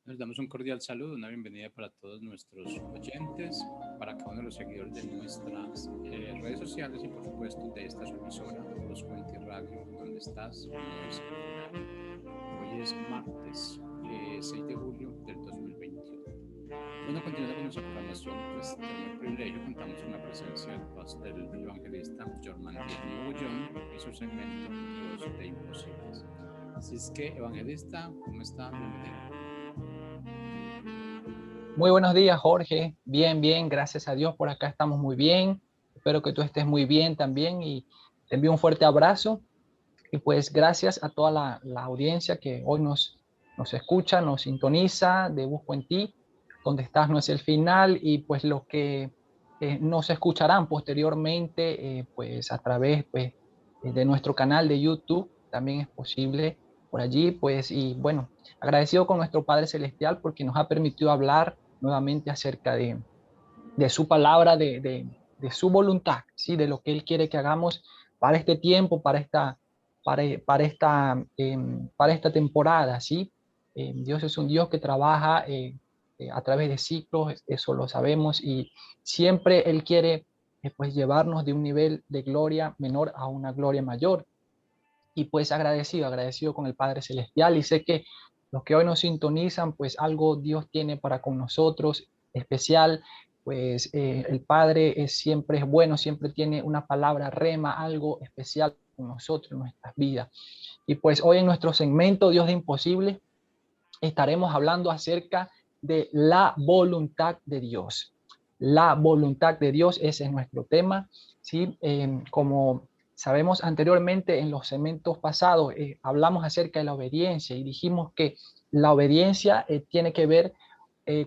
Nos damos un cordial saludo, una bienvenida para todos nuestros oyentes, para cada uno de los seguidores de nuestras redes sociales y por supuesto de esta su emisora, Los Cuentis Radio, donde estás, no es el final. Hoy es martes 6 de julio del 2021. Bueno, continuando con nuestra programación, pues tenemos el privilegio, contamos con la presencia del evangelista Jorman Díaz Mogollón y su segmento Dios de Imposibles. Así es que, evangelista, ¿cómo está? Bienvenido. Muy buenos días, Jorge. Bien, bien, gracias a Dios. Por acá estamos muy bien. Espero que tú estés muy bien también y te envío un fuerte abrazo. Y pues gracias a toda la audiencia que hoy nos escucha, nos sintoniza de Busco en Ti. Donde estás no es el final y pues los que nos escucharán posteriormente pues a través pues, de nuestro canal de YouTube también es posible por allí pues y bueno, agradecido con nuestro Padre Celestial porque nos ha permitido hablar nuevamente acerca de su palabra, de su voluntad, ¿sí? De lo que Él quiere que hagamos para este tiempo, para esta temporada, ¿sí? Dios es un Dios que trabaja a través de ciclos, eso lo sabemos, y siempre Él quiere pues llevarnos de un nivel de gloria menor a una gloria mayor. Y pues agradecido con el Padre Celestial, y sé que los que hoy nos sintonizan, pues algo Dios tiene para con nosotros especial, pues el Padre siempre es bueno, siempre tiene una palabra rema, algo especial con nosotros en nuestras vidas. Y pues hoy en nuestro segmento Dios de Imposible estaremos hablando acerca de la voluntad de Dios. La voluntad de Dios, ese es nuestro tema, ¿sí? Como sabemos anteriormente en los segmentos pasados, hablamos acerca de la obediencia y dijimos que la obediencia tiene que ver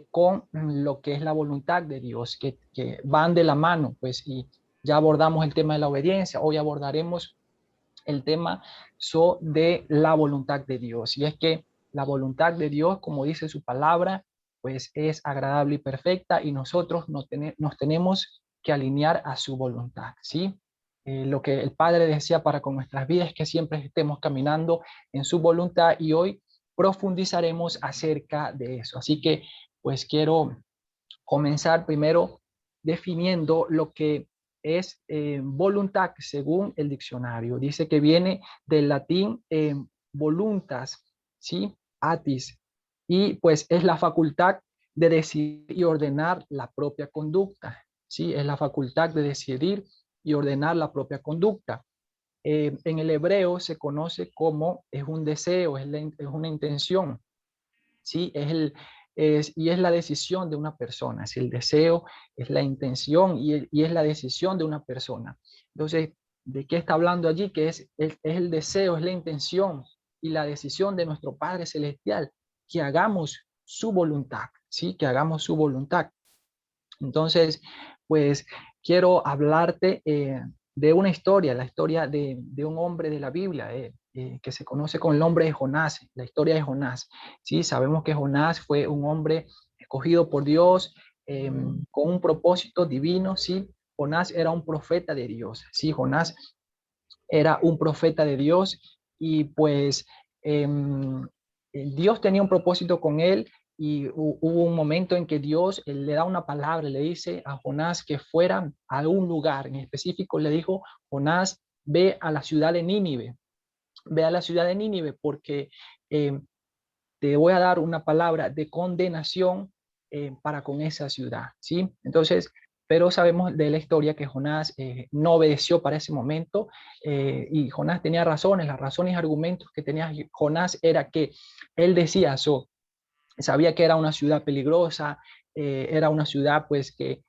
con lo que es la voluntad de Dios, que van de la mano, pues, y ya abordamos el tema de la obediencia. Hoy abordaremos el tema de la voluntad de Dios. Y es que la voluntad de Dios, como dice su palabra, pues es agradable y perfecta y nosotros nos tenemos que alinear a su voluntad, ¿sí? Lo que el Padre desea para con nuestras vidas es que siempre estemos caminando en su voluntad y hoy profundizaremos acerca de eso. Así que pues quiero comenzar primero definiendo lo que es voluntad según el diccionario. Dice que viene del latín voluntas, ¿sí? Atis, y pues es la facultad de decidir y ordenar la propia conducta, ¿sí? Es la facultad de decidir y ordenar la propia conducta. En el hebreo se conoce como es un deseo, es una intención, ¿sí? Y es la decisión de una persona. Si el deseo es la intención y es la decisión de una persona. Entonces, ¿de qué está hablando allí? Que es el deseo, es la intención y la decisión de nuestro Padre Celestial, que hagamos su voluntad, ¿sí? Que hagamos su voluntad. Entonces, pues quiero hablarte de una historia, la historia de un hombre de la Biblia que se conoce con el nombre de Jonás, la historia de Jonás. Sí, sabemos que Jonás fue un hombre escogido por Dios con un propósito divino. Sí, Jonás era un profeta de Dios. Sí, Jonás era un profeta de Dios y pues Dios tenía un propósito con él y hubo un momento en que Dios le da una palabra, le dice a Jonás que fuera a un lugar en específico, le dijo, Jonás, ve a la ciudad de Nínive, ve a la ciudad de Nínive porque eh, te voy a dar una palabra de condenación para con esa ciudad, ¿sí? Entonces, pero sabemos de la historia que Jonás no obedeció para ese momento y Jonás tenía razones, las razones y argumentos que tenía Jonás era que él decía eso, sabía que era una ciudad peligrosa, era una ciudad pues que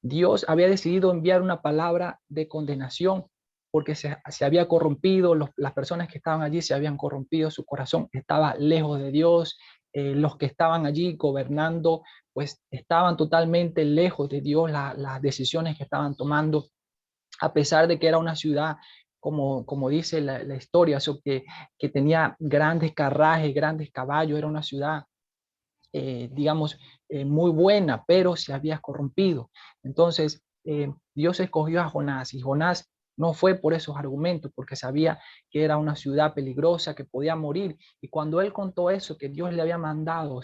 Dios había decidido enviar una palabra de condenación porque se había corrompido, las personas que estaban allí se habían corrompido, su corazón estaba lejos de Dios, los que estaban allí gobernando pues estaban totalmente lejos de Dios, las decisiones que estaban tomando, a pesar de que era una ciudad como dice la historia, eso que tenía grandes carrajes, grandes caballos, era una ciudad digamos, muy buena, pero se había corrompido. Entonces, Dios escogió a Jonás y Jonás No fue por esos argumentos, porque sabía que era una ciudad peligrosa, que podía morir. Y cuando él contó eso, que Dios le había mandado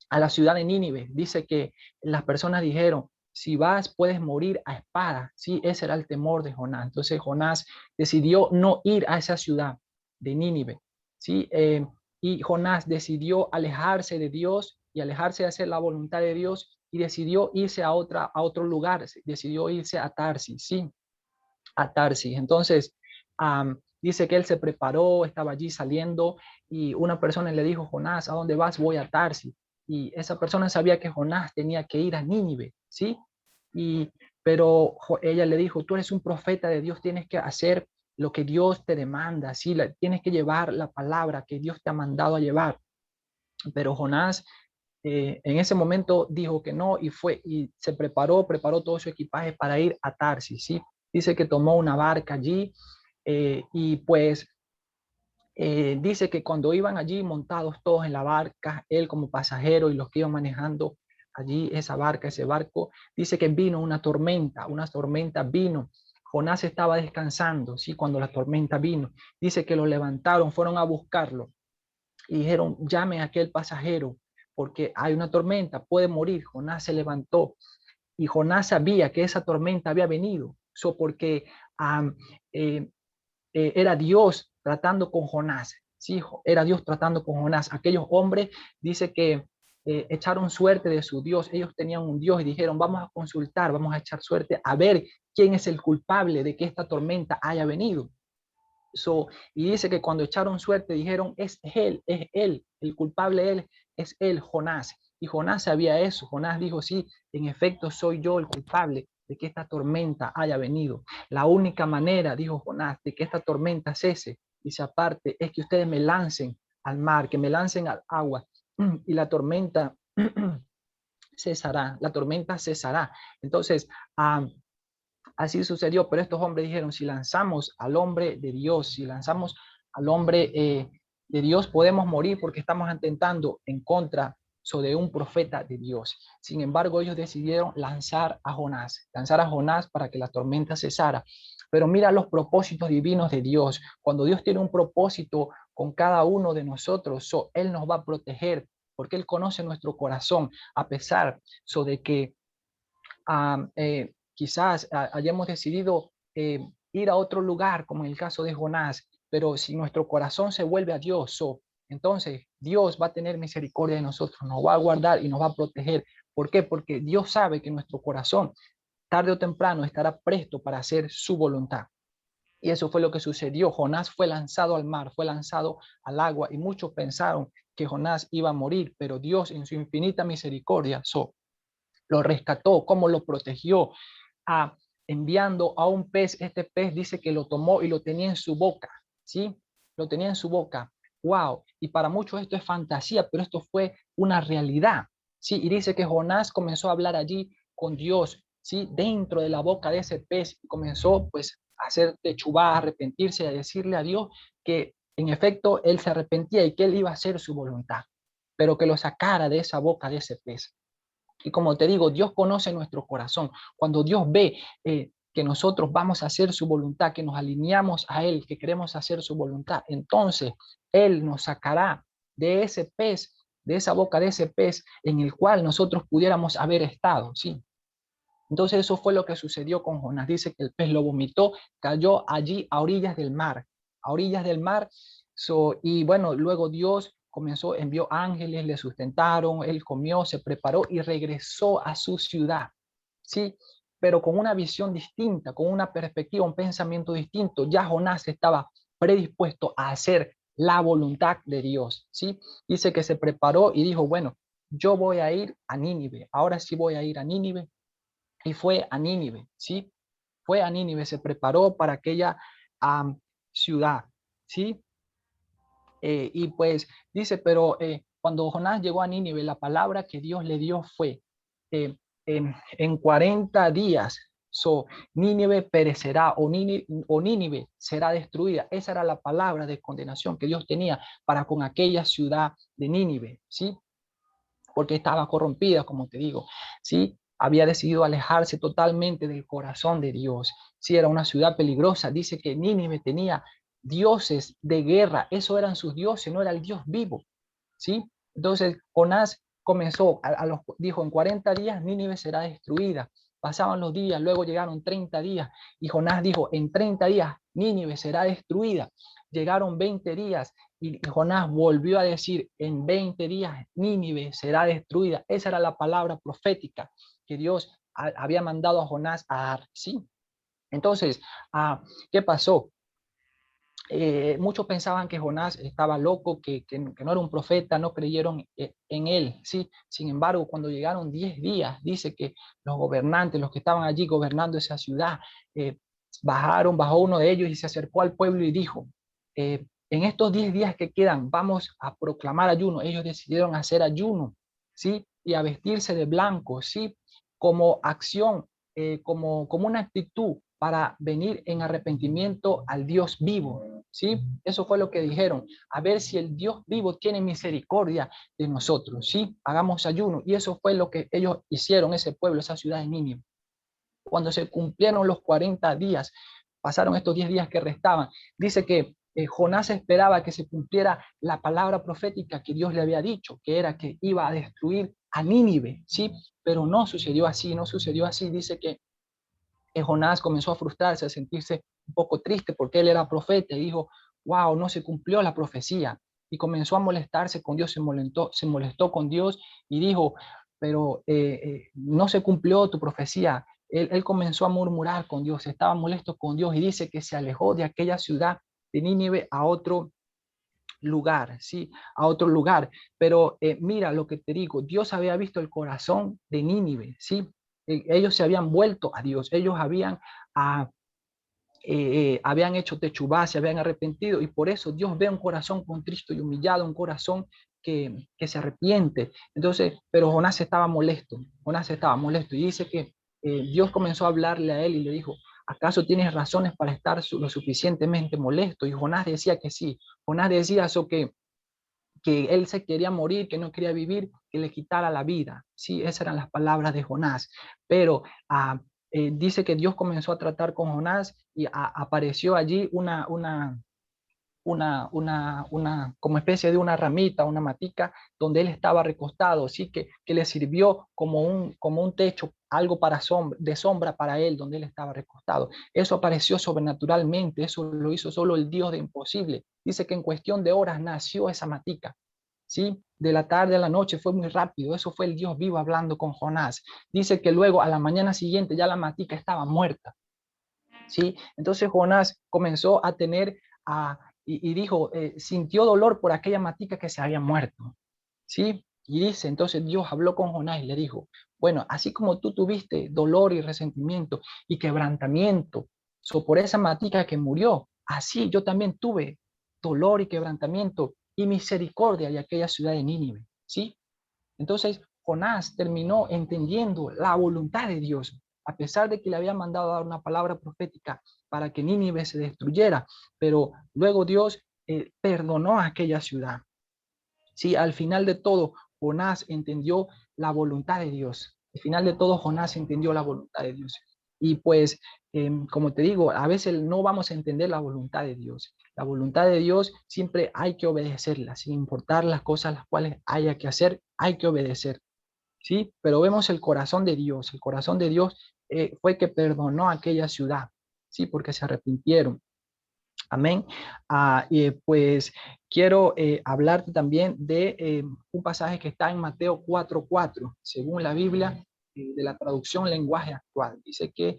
a la ciudad de Nínive, dice que las personas dijeron, si vas puedes morir a espada. Sí, ese era el temor de Jonás. Entonces Jonás decidió no ir a esa ciudad de Nínive. Sí, y Jonás decidió alejarse de Dios y alejarse de hacer la voluntad de Dios y decidió irse a otro lugar, decidió irse a Tarsis, sí, a Tarsis. Entonces, dice que él se preparó, estaba allí saliendo y una persona le dijo, Jonás, ¿a dónde vas? Voy a Tarsis. Y esa persona sabía que Jonás tenía que ir a Nínive, ¿sí? Y, pero ella le dijo, tú eres un profeta de Dios, tienes que hacer lo que Dios te demanda, ¿sí? Tienes que llevar la palabra que Dios te ha mandado a llevar. Pero Jonás en ese momento dijo que no y fue y se preparó todo su equipaje para ir a Tarsis, ¿sí? Dice que tomó una barca allí y pues dice que cuando iban allí montados todos en la barca, él como pasajero y los que iban manejando allí esa barca, ese barco, dice que vino una tormenta vino. Jonás estaba descansando, ¿sí? Cuando la tormenta vino, dice que lo levantaron, fueron a buscarlo y dijeron, llame a aquel pasajero porque hay una tormenta, puede morir. Jonás se levantó y Jonás sabía que esa tormenta había venido, porque um, eh, era Dios tratando con Jonás, ¿sí? Era Dios tratando con Jonás. Aquellos hombres, dice que echaron suerte de su Dios, ellos tenían un Dios y dijeron, vamos a consultar, vamos a echar suerte a ver quién es el culpable de que esta tormenta haya venido. Y dice que cuando echaron suerte dijeron, es él, el culpable él, es él, Jonás. Y Jonás sabía eso. Jonás dijo, sí, en efecto soy yo el culpable de que esta tormenta haya venido. La única manera, dijo Jonás, de que esta tormenta cese, dice aparte, es que ustedes me lancen al mar, que me lancen al agua y la tormenta cesará, la tormenta cesará. Entonces, así sucedió, pero estos hombres dijeron, si lanzamos al hombre de Dios, si lanzamos al hombre de Dios, podemos morir porque estamos atentando en contra de un profeta de Dios. Sin embargo, ellos decidieron lanzar a Jonás para que la tormenta cesara. Pero mira los propósitos divinos de Dios. Cuando Dios tiene un propósito con cada uno de nosotros, Él nos va a proteger porque Él conoce nuestro corazón, a pesar de que quizás hayamos decidido ir a otro lugar, como en el caso de Jonás, pero si nuestro corazón se vuelve a Dios, entonces Dios va a tener misericordia de nosotros, nos va a guardar y nos va a proteger. ¿Por qué? Porque Dios sabe que nuestro corazón, tarde o temprano, estará presto para hacer su voluntad. Y eso fue lo que sucedió. Jonás fue lanzado al mar, fue lanzado al agua, y muchos pensaron que Jonás iba a morir, pero Dios en su infinita misericordia lo rescató, cómo lo protegió, enviando a un pez. Este pez dice que lo tomó y lo tenía en su boca, ¿sí? Lo tenía en su boca. Wow. Y para muchos esto es fantasía, pero esto fue una realidad, ¿sí? Y dice que Jonás comenzó a hablar allí con Dios, ¿sí? Dentro de la boca de ese pez, y comenzó pues a hacer techubá, a arrepentirse, a decirle a Dios que en efecto él se arrepentía y que él iba a hacer su voluntad, pero que lo sacara de esa boca de ese pez. Y como te digo, Dios conoce nuestro corazón. Cuando Dios ve que nosotros vamos a hacer su voluntad, que nos alineamos a Él, que queremos hacer su voluntad, entonces Él nos sacará de ese pez, de esa boca de ese pez en el cual nosotros pudiéramos haber estado, ¿sí? Entonces eso fue lo que sucedió con Jonás. Dice que el pez lo vomitó, cayó allí a orillas del mar, a orillas del mar. Y bueno, luego Dios comenzó, envió ángeles, le sustentaron, él comió, se preparó y regresó a su ciudad, ¿sí? Pero con una visión distinta, con una perspectiva, un pensamiento distinto. Ya Jonás estaba predispuesto a hacer la voluntad de Dios, ¿sí? Dice que se preparó y dijo, bueno, yo voy a ir a Nínive, ahora sí voy a ir a Nínive, y fue a Nínive, ¿sí? Fue a Nínive, se preparó para aquella ciudad, ¿sí? Y pues dice, pero cuando Jonás llegó a Nínive, la palabra que Dios le dio fue, en 40 días, Nínive perecerá o Nínive será destruida. Esa era la palabra de condenación que Dios tenía para con aquella ciudad de Nínive, ¿sí? Porque estaba corrompida, como te digo, ¿sí? había decidido alejarse totalmente del corazón de Dios. Sí, era una ciudad peligrosa. Dice que Nínive tenía dioses de guerra. Eso eran sus dioses, no era el Dios vivo. ¿Sí? Entonces Jonás comenzó, dijo, en 40 días Nínive será destruida. Pasaban los días, luego llegaron 30 días y Jonás dijo, en 30 días Nínive será destruida. Llegaron 20 días y Jonás volvió a decir, en 20 días Nínive será destruida. Esa era la palabra profética que Dios había mandado a Jonás a dar. ¿Sí? Entonces, ¿qué pasó? Muchos pensaban que Jonás estaba loco, que no era un profeta, no creyeron en él, ¿sí? Sin embargo, cuando llegaron 10 días, dice que los gobernantes, los que estaban allí gobernando esa ciudad, bajó uno de ellos y se acercó al pueblo y dijo, en estos 10 días que quedan, vamos a proclamar ayuno. Ellos decidieron hacer ayuno, ¿sí? Y a vestirse de blanco, ¿sí? Como acción, como una actitud para venir en arrepentimiento al Dios vivo, ¿sí? Eso fue lo que dijeron, a ver si el Dios vivo tiene misericordia de nosotros, ¿sí? Hagamos ayuno, y eso fue lo que ellos hicieron, ese pueblo, esa ciudad de Nínive. Cuando se cumplieron los 40 días, pasaron estos 10 días que restaban, dice que Jonás esperaba que se cumpliera la palabra profética que Dios le había dicho, que era que iba a destruir a Nínive, ¿sí? Pero no sucedió así, no sucedió así. Dice que Jonás comenzó a frustrarse, a sentirse un poco triste porque él era profeta y dijo, wow, no se cumplió la profecía. Y comenzó a molestarse con Dios, se molestó con Dios y dijo, pero no se cumplió tu profecía. Él comenzó a murmurar con Dios, estaba molesto con Dios y dice que se alejó de aquella ciudad de Nínive a otro lugar, ¿sí? A otro lugar. Pero mira lo que te digo, Dios había visto el corazón de Nínive, ¿sí? Ellos se habían vuelto a Dios, ellos habían hecho techubá, se habían arrepentido y por eso Dios ve un corazón contristo y humillado, un corazón que se arrepiente. Entonces, pero Jonás estaba molesto y dice que Dios comenzó a hablarle a él y le dijo, ¿acaso tienes razones para estar lo suficientemente molesto? Y Jonás decía que sí. Jonás decía eso, que él se quería morir, que no quería vivir, que le quitara la vida. Sí, esas eran las palabras de Jonás. Pero dice que Dios comenzó a tratar con Jonás y apareció allí una como especie de una ramita, una matica, donde él estaba recostado, sí, que le sirvió como un techo, algo de sombra para él, donde él estaba recostado. Eso apareció sobrenaturalmente, eso lo hizo solo el Dios de imposible. Dice que en cuestión de horas nació esa matica, ¿sí? De la tarde a la noche fue muy rápido, eso fue el Dios vivo hablando con Jonás. Dice que luego a la mañana siguiente ya la matica estaba muerta, ¿sí? Entonces Jonás comenzó a tener y dijo, sintió dolor por aquella matica que se había muerto, ¿sí? Y dice, entonces Dios habló con Jonás y le dijo, bueno, así como tú tuviste dolor y resentimiento y quebrantamiento por esa matica que murió, así yo también tuve dolor y quebrantamiento y misericordia de aquella ciudad de Nínive, ¿sí? Entonces Jonás terminó entendiendo la voluntad de Dios, a pesar de que le había mandado a dar una palabra profética para que Nínive se destruyera, pero luego Dios perdonó a aquella ciudad. Sí, al final de todo, Jonás entendió la voluntad de Dios. Al final de todo, Jonás entendió la voluntad de Dios. Y pues, como te digo, a veces no vamos a entender la voluntad de Dios. La voluntad de Dios siempre hay que obedecerla, sin importar las cosas las cuales haya que hacer, hay que obedecer. ¿Sí? Pero vemos el corazón de Dios. El corazón de Dios fue que perdonó a aquella ciudad, ¿sí? Porque se arrepintieron. Amén. Y pues quiero hablarte también de un pasaje que está en Mateo 4:4, según la Biblia de la traducción lenguaje actual. Dice que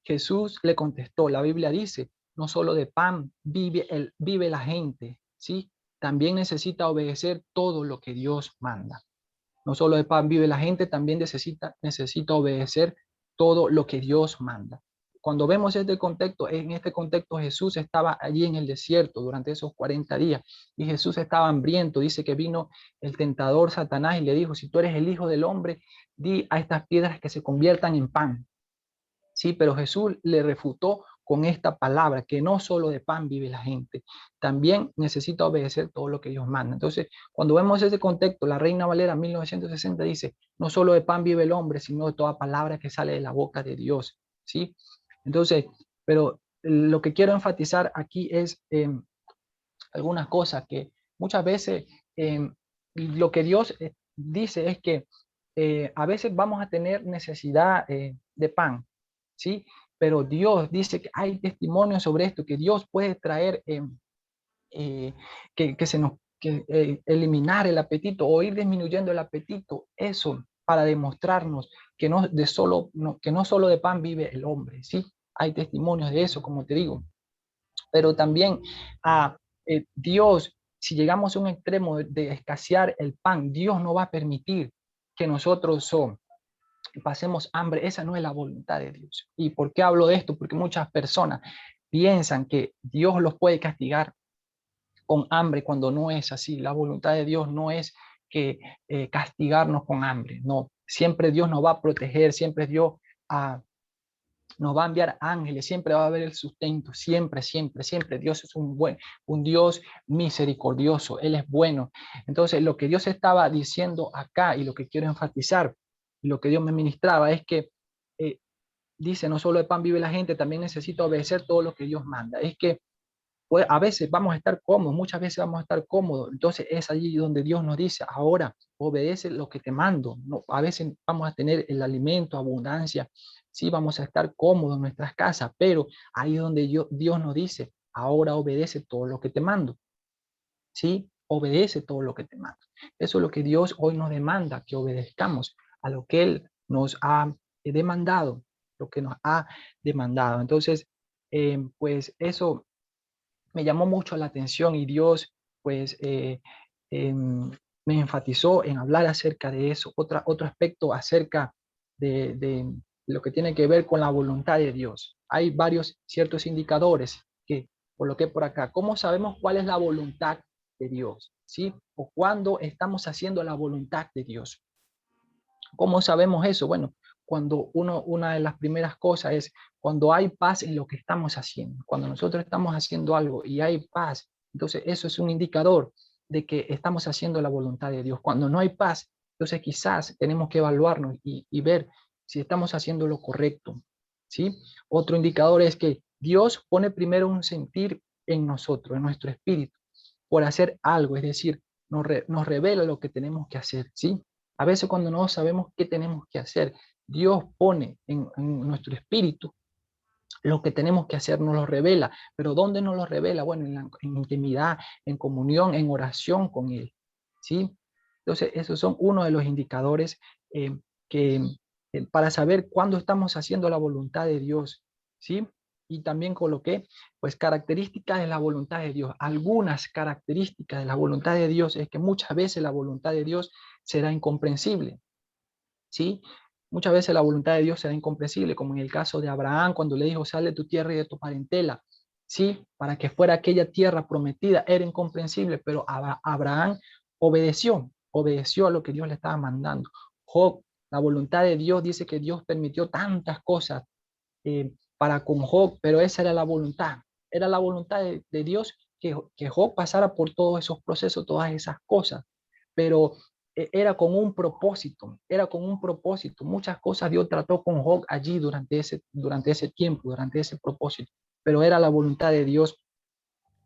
Jesús le contestó, la Biblia dice, no solo de pan vive la gente, ¿sí? También necesita obedecer todo lo que Dios manda. No solo de pan vive la gente, también necesita obedecer todo lo que Dios manda. Cuando vemos en este contexto Jesús estaba allí en el desierto durante esos 40 días y Jesús estaba hambriento. Dice que vino el tentador Satanás y le dijo, si tú eres el Hijo del Hombre, di a estas piedras que se conviertan en pan. Sí, pero Jesús le refutó con esta palabra, que no solo de pan vive la gente, también necesita obedecer todo lo que Dios manda. Entonces, cuando vemos ese contexto, la Reina Valera 1960 dice, no solo de pan vive el hombre, sino de toda palabra que sale de la boca de Dios, ¿sí? Entonces, pero lo que quiero enfatizar aquí es algunas cosas que muchas veces lo que Dios dice es que a veces vamos a tener necesidad de pan, ¿sí? Pero Dios dice que hay testimonios sobre esto, que Dios puede traer, que se nos, eliminar el apetito o ir disminuyendo el apetito, eso para demostrarnos que que no solo de pan vive el hombre, ¿sí? Hay testimonios de eso, como te digo, pero también a Dios, si llegamos a un extremo de escasear el pan, Dios no va a permitir que nosotros pasemos hambre. Esa no es la voluntad de Dios. ¿Y por qué hablo de esto? Porque muchas personas piensan que Dios los puede castigar con hambre cuando no es así. La voluntad de Dios no es que castigarnos con hambre, no. Siempre Dios nos va a proteger, siempre Dios nos va a enviar ángeles, siempre va a haber el sustento, siempre, siempre, siempre. Dios es un Dios misericordioso, Él es bueno. Entonces, lo que Dios estaba diciendo acá y lo que quiero enfatizar, y lo que Dios me ministraba es que dice, no solo de pan vive la gente, también necesita obedecer todo lo que Dios manda. Es que pues, a veces vamos a estar cómodos, muchas veces vamos a estar cómodos. Entonces es allí donde Dios nos dice, ahora obedece lo que te mando. No, a veces vamos a tener el alimento, abundancia, sí, vamos a estar cómodos en nuestras casas, pero ahí es donde Dios nos dice, ahora obedece todo lo que te mando. Sí, obedece todo lo que te mando. Eso es lo que Dios hoy nos demanda, que obedezcamos a lo que Él nos ha demandado, lo que nos ha demandado. Entonces, pues eso me llamó mucho la atención y Dios pues me enfatizó en hablar acerca de eso. Otro aspecto acerca de lo que tiene que ver con la voluntad de Dios. Hay varios ciertos indicadores que coloqué por acá. ¿Cómo sabemos cuál es la voluntad de Dios? ¿Sí? O cuándo estamos haciendo la voluntad de Dios. ¿Cómo sabemos eso? Bueno, una de las primeras cosas es cuando hay paz en lo que estamos haciendo. Cuando nosotros estamos haciendo algo y hay paz, entonces eso es un indicador de que estamos haciendo la voluntad de Dios. Cuando no hay paz, entonces quizás tenemos que evaluarnos y ver si estamos haciendo lo correcto, ¿sí? Otro indicador es que Dios pone primero un sentir en nosotros, en nuestro espíritu, por hacer algo, es decir, nos revela lo que tenemos que hacer, ¿sí? A veces cuando no sabemos qué tenemos que hacer, Dios pone en nuestro espíritu lo que tenemos que hacer, nos lo revela. Pero ¿dónde nos lo revela? Bueno, en intimidad, en comunión, en oración con Él, ¿sí? Entonces, esos son uno de los indicadores que para saber cuándo estamos haciendo la voluntad de Dios, ¿sí? Y también coloqué, pues, características de la voluntad de Dios. Algunas características de la voluntad de Dios es que muchas veces la voluntad de Dios será incomprensible, ¿sí? Muchas veces la voluntad de Dios será incomprensible, como en el caso de Abraham, cuando le dijo, sal de tu tierra y de tu parentela, ¿sí? Para que fuera aquella tierra prometida, era incomprensible, pero Abraham obedeció a lo que Dios le estaba mandando. Job, la voluntad de Dios dice que Dios permitió tantas cosas para con Job, pero esa era la voluntad de Dios que Job pasara por todos esos procesos, todas esas cosas, pero era con un propósito. Muchas cosas Dios trató con Job allí durante ese tiempo, durante ese propósito, pero era la voluntad de Dios,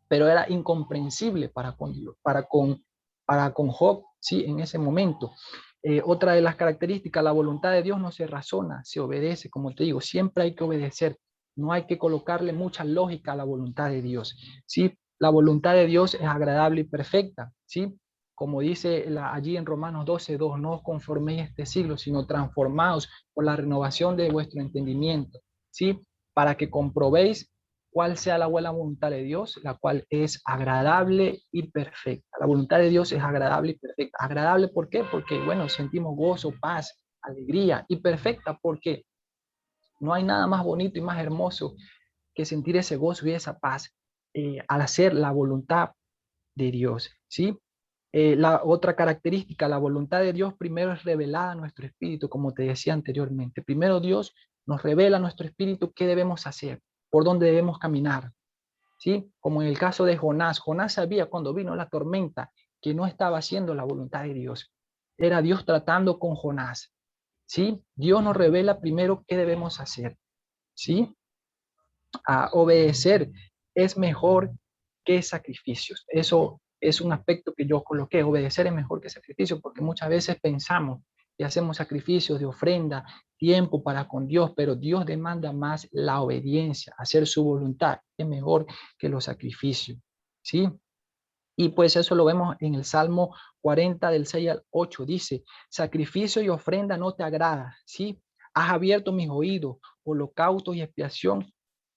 pero era incomprensible para con Job, sí, en ese momento. Otra de las características, la voluntad de Dios no se razona, se obedece, como te digo, siempre hay que obedecer, no hay que colocarle mucha lógica a la voluntad de Dios, ¿sí? La voluntad de Dios es agradable y perfecta, ¿sí? Como dice allí en Romanos 12:2, no os conforméis a este siglo, sino transformaos por la renovación de vuestro entendimiento, ¿sí? Para que comprobéis cuál sea la buena voluntad de Dios, la cual es agradable y perfecta. La voluntad de Dios es agradable y perfecta. Agradable, ¿por qué? Porque, bueno, sentimos gozo, paz, alegría, y perfecta porque no hay nada más bonito y más hermoso que sentir ese gozo y esa paz al hacer la voluntad de Dios, ¿sí? La otra característica, la voluntad de Dios primero es revelada a nuestro espíritu, como te decía anteriormente. Primero Dios nos revela a nuestro espíritu qué debemos hacer. por dónde debemos caminar, ¿sí? Como en el caso de Jonás. Jonás sabía cuando vino la tormenta que no estaba haciendo la voluntad de Dios. Era Dios tratando con Jonás, ¿sí? Dios nos revela primero qué debemos hacer, ¿sí? A obedecer es mejor que sacrificios. Eso es un aspecto que yo coloqué. Obedecer es mejor que sacrificio, porque muchas veces pensamos que hacemos sacrificios de ofrenda, tiempo para con Dios, pero Dios demanda más la obediencia, hacer su voluntad. Es mejor que los sacrificios, ¿sí? Y pues eso lo vemos en el Salmo 40 del 6 al 8. Dice, sacrificio y ofrenda no te agrada, ¿sí? Has abierto mis oídos, holocausto y expiación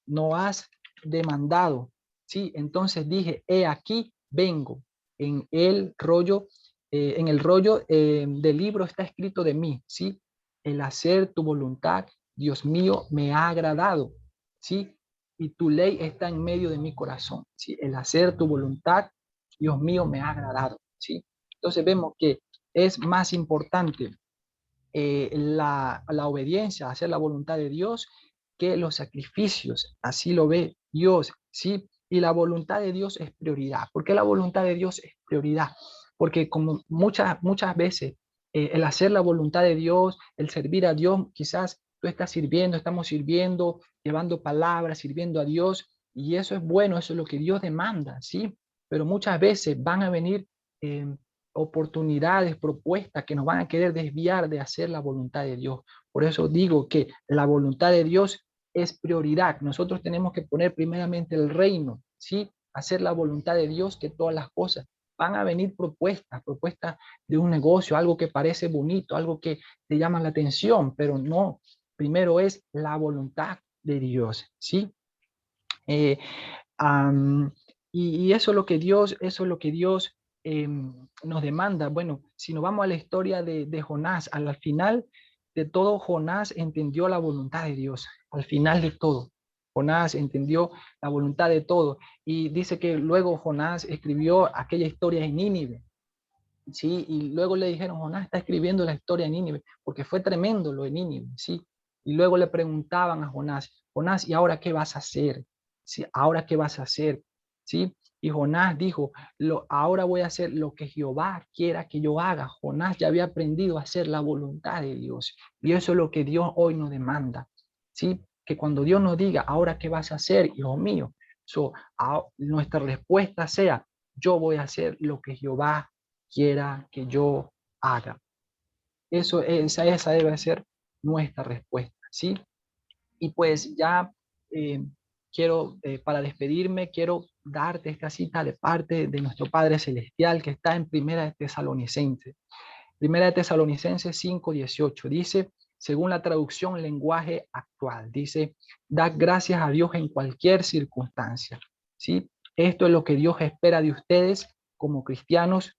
no has demandado, ¿sí? Entonces dije, he aquí, vengo. En el rollo del libro está escrito de mí, ¿sí? El hacer tu voluntad, Dios mío, me ha agradado, ¿sí? Y tu ley está en medio de mi corazón, ¿sí? El hacer tu voluntad, Dios mío, me ha agradado, ¿sí? Entonces vemos que es más importante la obediencia, hacer la voluntad de Dios, que los sacrificios. Así lo ve Dios, ¿sí? Y la voluntad de Dios es prioridad. ¿Por qué la voluntad de Dios es prioridad? Porque como muchas veces el hacer la voluntad de Dios, el servir a Dios, quizás tú estás sirviendo, estamos sirviendo, llevando palabras, sirviendo a Dios, y eso es bueno, eso es lo que Dios demanda, ¿sí? Pero muchas veces van a venir eh, oportunidades, propuestas que nos van a querer desviar de hacer la voluntad de Dios. Por eso digo que la voluntad de Dios es prioridad. Nosotros tenemos que poner primeramente el reino, ¿sí? Hacer la voluntad de Dios, que todas las cosas van a venir propuestas de un negocio, algo que parece bonito, algo que te llama la atención, pero no, primero es la voluntad de Dios, ¿sí? Eh, um, y eso es lo que Dios nos demanda. Bueno, si nos vamos a la historia de Jonás, al final de todo, Jonás entendió la voluntad de Dios. Al final de todo, Jonás entendió la voluntad de todo. Y dice que luego Jonás escribió aquella historia en Nínive. Sí, y luego le dijeron, Jonás está escribiendo la historia de Nínive, porque fue tremendo lo de Nínive, sí. Y luego le preguntaban a Jonás, Jonás, ¿y ahora qué vas a hacer? Sí, ¿ahora qué vas a hacer? Sí, y Jonás dijo, ahora voy a hacer lo que Jehová quiera que yo haga. Jonás ya había aprendido a hacer la voluntad de Dios, y eso es lo que Dios hoy nos demanda, sí, que cuando Dios nos diga, ahora qué vas a hacer, hijo mío, nuestra respuesta sea, yo voy a hacer lo que Jehová quiera que yo haga. Esa debe ser nuestra respuesta, ¿sí? Y pues ya eh, para despedirme, quiero darte esta cita de parte de nuestro Padre Celestial que está en Primera de Tesalonicenses. Primera de Tesalonicenses 5:18 dice, según la traducción lenguaje actual, dice, da gracias a Dios en cualquier circunstancia, ¿sí? Esto es lo que Dios espera de ustedes como cristianos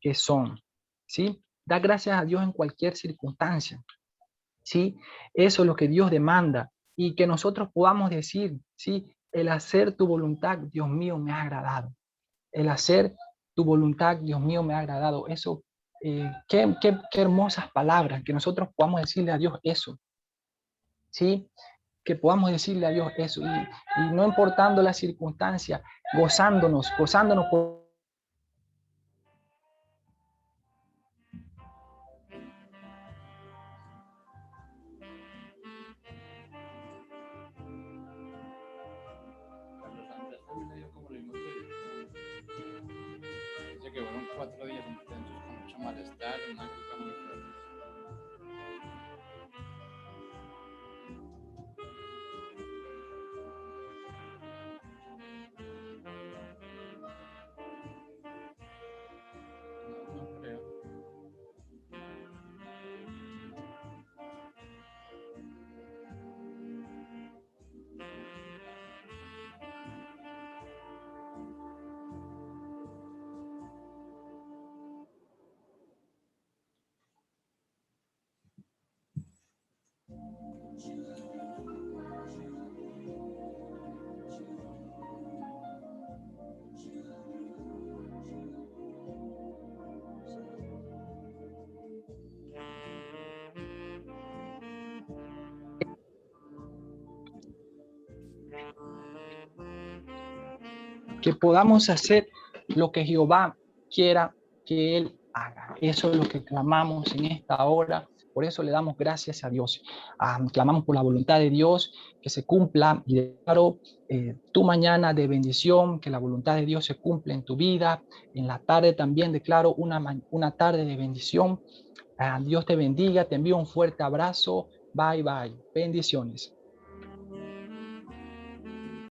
que son, ¿sí? Da gracias a Dios en cualquier circunstancia, ¿sí? Eso es lo que Dios demanda y que nosotros podamos decir, ¿sí? El hacer tu voluntad, Dios mío, me ha agradado. El hacer tu voluntad, Dios mío, me ha agradado. Eso, qué hermosas palabras, que nosotros podamos decirle a Dios eso, ¿sí? Que podamos decirle a Dios eso y no importando la circunstancia, gozándonos por Carlos Andrés también le dio como lo mismo tuyo. Dice que fueron 4 días intensos con mucho malestar, una gripa muy fuerte. No, no creo. que podamos hacer lo que Jehová quiera que Él haga. Eso es lo que clamamos en esta hora. Por eso le damos gracias a Dios. Clamamos por la voluntad de Dios que se cumpla. Y declaro tu mañana de bendición, que la voluntad de Dios se cumpla en tu vida. En la tarde también declaro una tarde de bendición. Dios te bendiga. Te envío un fuerte abrazo. Bye, bye. Bendiciones.